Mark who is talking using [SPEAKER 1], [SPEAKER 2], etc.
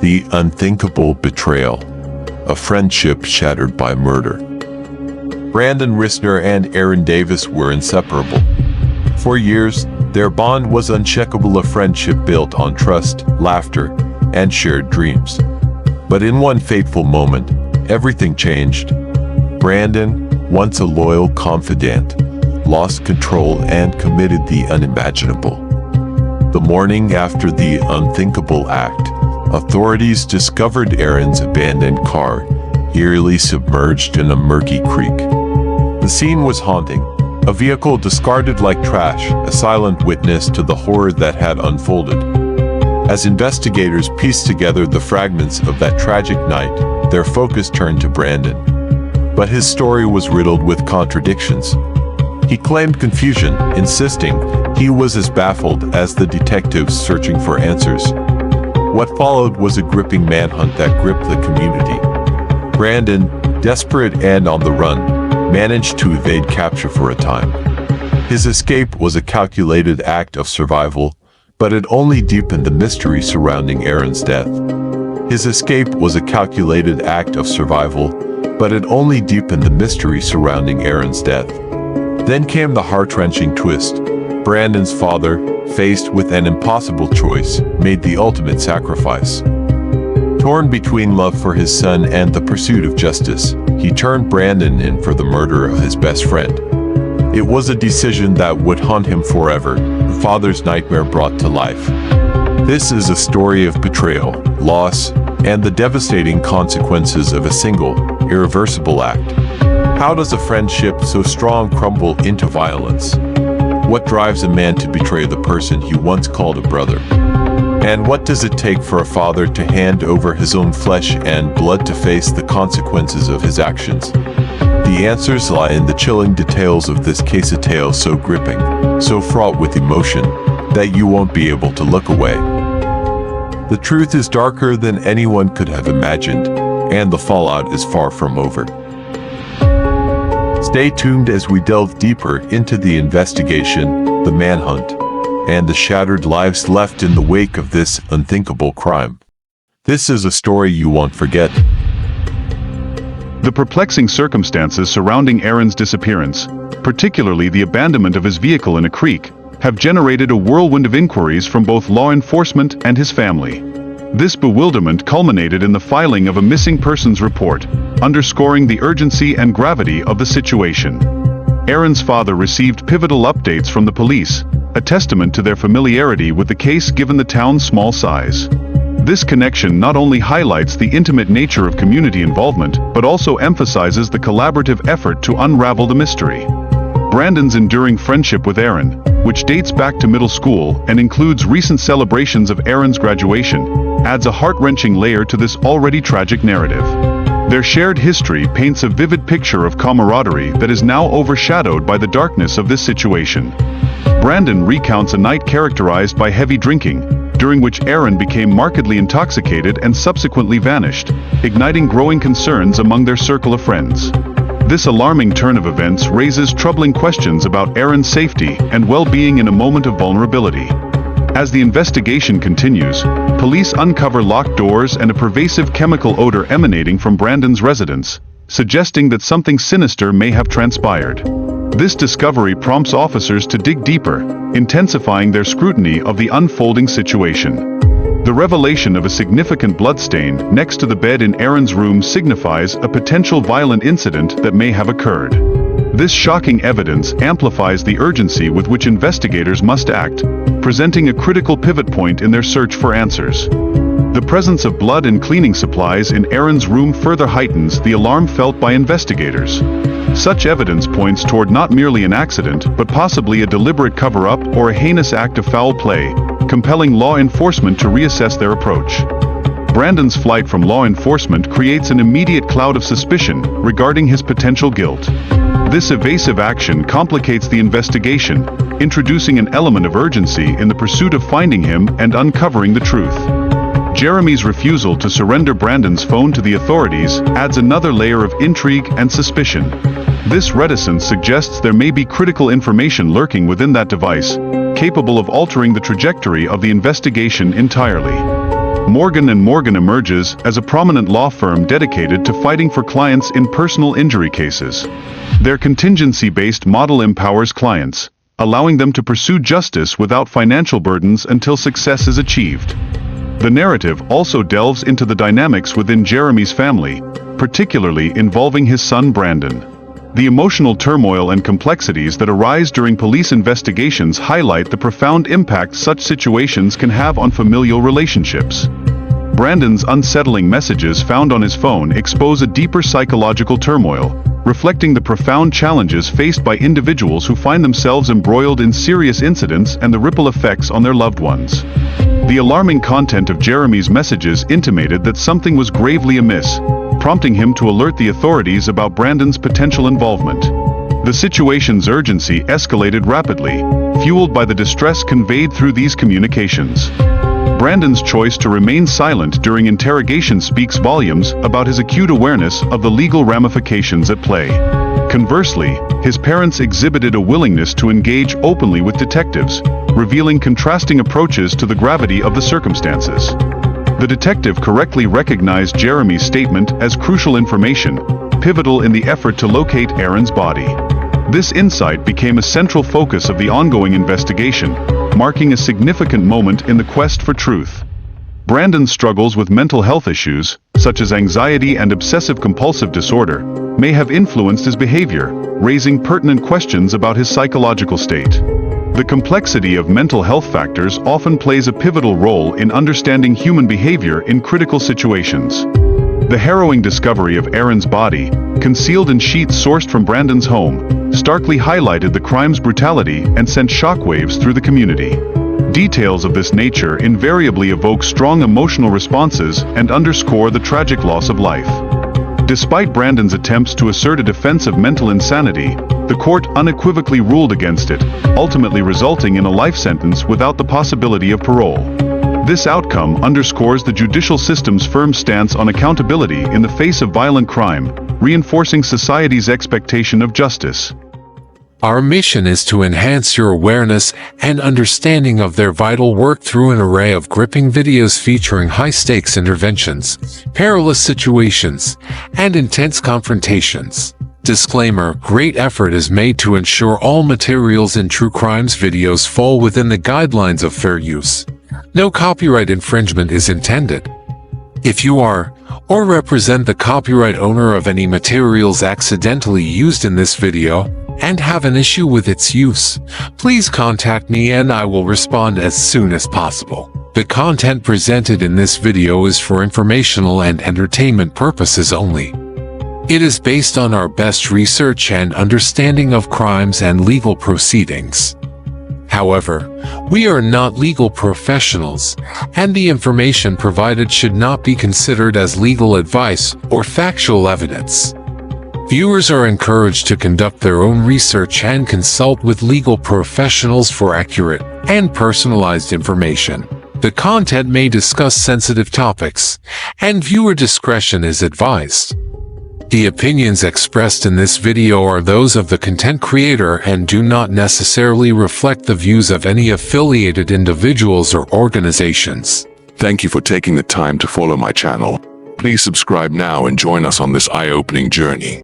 [SPEAKER 1] The unthinkable betrayal, a friendship shattered by murder. Brandon Risner and Aaron Davis were inseparable. For years, their bond was unshakable, a friendship built on trust, laughter, and shared dreams. But in one fateful moment, everything changed. Brandon, once a loyal confidant, lost control and committed the unimaginable. The morning after the unthinkable act, authorities discovered Aaron's abandoned car, eerily submerged in a murky creek. The scene was haunting. A vehicle discarded like trash, a silent witness to the horror that had unfolded. As investigators pieced together the fragments of that tragic night, their focus turned to Brandon. But his story was riddled with contradictions. He claimed confusion, insisting he was as baffled as the detectives searching for answers. What followed was a gripping manhunt that gripped the community. Brandon, desperate and on the run, managed to evade capture for a time. His escape was a calculated act of survival, but it only deepened the mystery surrounding Aaron's death. His escape was a calculated act of survival, but it only deepened the mystery surrounding Aaron's death. Then came the heart-wrenching twist. Brandon's father, faced with an impossible choice, made the ultimate sacrifice. Torn between love for his son and the pursuit of justice, he turned Brandon in for the murder of his best friend. It was a decision that would haunt him forever, the father's nightmare brought to life. This is a story of betrayal, loss, and the devastating consequences of a single, irreversible act. How does a friendship so strong crumble into violence? What drives a man to betray the person he once called a brother? And what does it take for a father to hand over his own flesh and blood to face the consequences of his actions? The answers lie in the chilling details of this case, a tale so gripping, so fraught with emotion, that you won't be able to look away. The truth is darker than anyone could have imagined, and the fallout is far from over. Stay tuned as we delve deeper into the investigation, the manhunt, and the shattered lives left in the wake of this unthinkable crime. This is a story you won't forget.
[SPEAKER 2] The perplexing circumstances surrounding Aaron's disappearance, particularly the abandonment of his vehicle in a creek, have generated a whirlwind of inquiries from both law enforcement and his family. This bewilderment culminated in the filing of a missing persons report, underscoring the urgency and gravity of the situation. Aaron's father received pivotal updates from the police, a testament to their familiarity with the case given the town's small size. This connection not only highlights the intimate nature of community involvement, but also emphasizes the collaborative effort to unravel the mystery. Brandon's enduring friendship with Aaron, which dates back to middle school and includes recent celebrations of Aaron's graduation, adds a heart-wrenching layer to this already tragic narrative. Their shared history paints a vivid picture of camaraderie that is now overshadowed by the darkness of this situation. Brandon recounts a night characterized by heavy drinking, during which Aaron became markedly intoxicated and subsequently vanished, igniting growing concerns among their circle of friends. This alarming turn of events raises troubling questions about Aaron's safety and well-being in a moment of vulnerability. As the investigation continues, police uncover locked doors and a pervasive chemical odor emanating from Brandon's residence, suggesting that something sinister may have transpired. This discovery prompts officers to dig deeper, intensifying their scrutiny of the unfolding situation. The revelation of a significant bloodstain next to the bed in Aaron's room signifies a potential violent incident that may have occurred. This shocking evidence amplifies the urgency with which investigators must act, presenting a critical pivot point in their search for answers. The presence of blood and cleaning supplies in Aaron's room further heightens the alarm felt by investigators. Such evidence points toward not merely an accident, but possibly a deliberate cover-up or a heinous act of foul play, compelling law enforcement to reassess their approach. Brandon's flight from law enforcement creates an immediate cloud of suspicion regarding his potential guilt. This evasive action complicates the investigation, introducing an element of urgency in the pursuit of finding him and uncovering the truth. Jeremy's refusal to surrender Brandon's phone to the authorities adds another layer of intrigue and suspicion. This reticence suggests there may be critical information lurking within that device, capable of altering the trajectory of the investigation entirely. Morgan & Morgan emerges as a prominent law firm dedicated to fighting for clients in personal injury cases. Their contingency-based model empowers clients, allowing them to pursue justice without financial burdens until success is achieved. The narrative also delves into the dynamics within Jeremy's family, particularly involving his son Brandon. The emotional turmoil and complexities that arise during police investigations highlight the profound impact such situations can have on familial relationships. Brandon's unsettling messages found on his phone expose a deeper psychological turmoil, reflecting the profound challenges faced by individuals who find themselves embroiled in serious incidents and the ripple effects on their loved ones. The alarming content of Jeremy's messages intimated that something was gravely amiss, prompting him to alert the authorities about Brandon's potential involvement. The situation's urgency escalated rapidly, fueled by the distress conveyed through these communications. Brandon's choice to remain silent during interrogation speaks volumes about his acute awareness of the legal ramifications at play. Conversely, his parents exhibited a willingness to engage openly with detectives, revealing contrasting approaches to the gravity of the circumstances. The detective correctly recognized Jeremy's statement as crucial information, pivotal in the effort to locate Aaron's body. This insight became a central focus of the ongoing investigation, marking a significant moment in the quest for truth. Brandon's struggles with mental health issues, such as anxiety and obsessive-compulsive disorder, may have influenced his behavior, raising pertinent questions about his psychological state. The complexity of mental health factors often plays a pivotal role in understanding human behavior in critical situations. The harrowing discovery of Aaron's body, concealed in sheets sourced from Brandon's home, starkly highlighted the crime's brutality and sent shockwaves through the community. Details of this nature invariably evoke strong emotional responses and underscore the tragic loss of life. Despite Brandon's attempts to assert a defense of mental insanity, the court unequivocally ruled against it, ultimately resulting in a life sentence without the possibility of parole. This outcome underscores the judicial system's firm stance on accountability in the face of violent crime, reinforcing society's expectation of justice.
[SPEAKER 3] Our mission is to enhance your awareness and understanding of their vital work through an array of gripping videos featuring high-stakes interventions, perilous situations, and intense confrontations. Disclaimer: great effort is made to ensure all materials in True Crimes videos fall within the guidelines of fair use. No copyright infringement is intended. If you are, or represent the copyright owner of any materials accidentally used in this video, and have an issue with its use, please contact me and I will respond as soon as possible. The content presented in this video is for informational and entertainment purposes only. It is based on our best research and understanding of crimes and legal proceedings. However, we are not legal professionals, and the information provided should not be considered as legal advice or factual evidence. Viewers are encouraged to conduct their own research and consult with legal professionals for accurate and personalized information. The content may discuss sensitive topics, and viewer discretion is advised. The opinions expressed in this video are those of the content creator and do not necessarily reflect the views of any affiliated individuals or organizations.
[SPEAKER 4] Thank you for taking the time to follow my channel. Please subscribe now and join us on this eye-opening journey.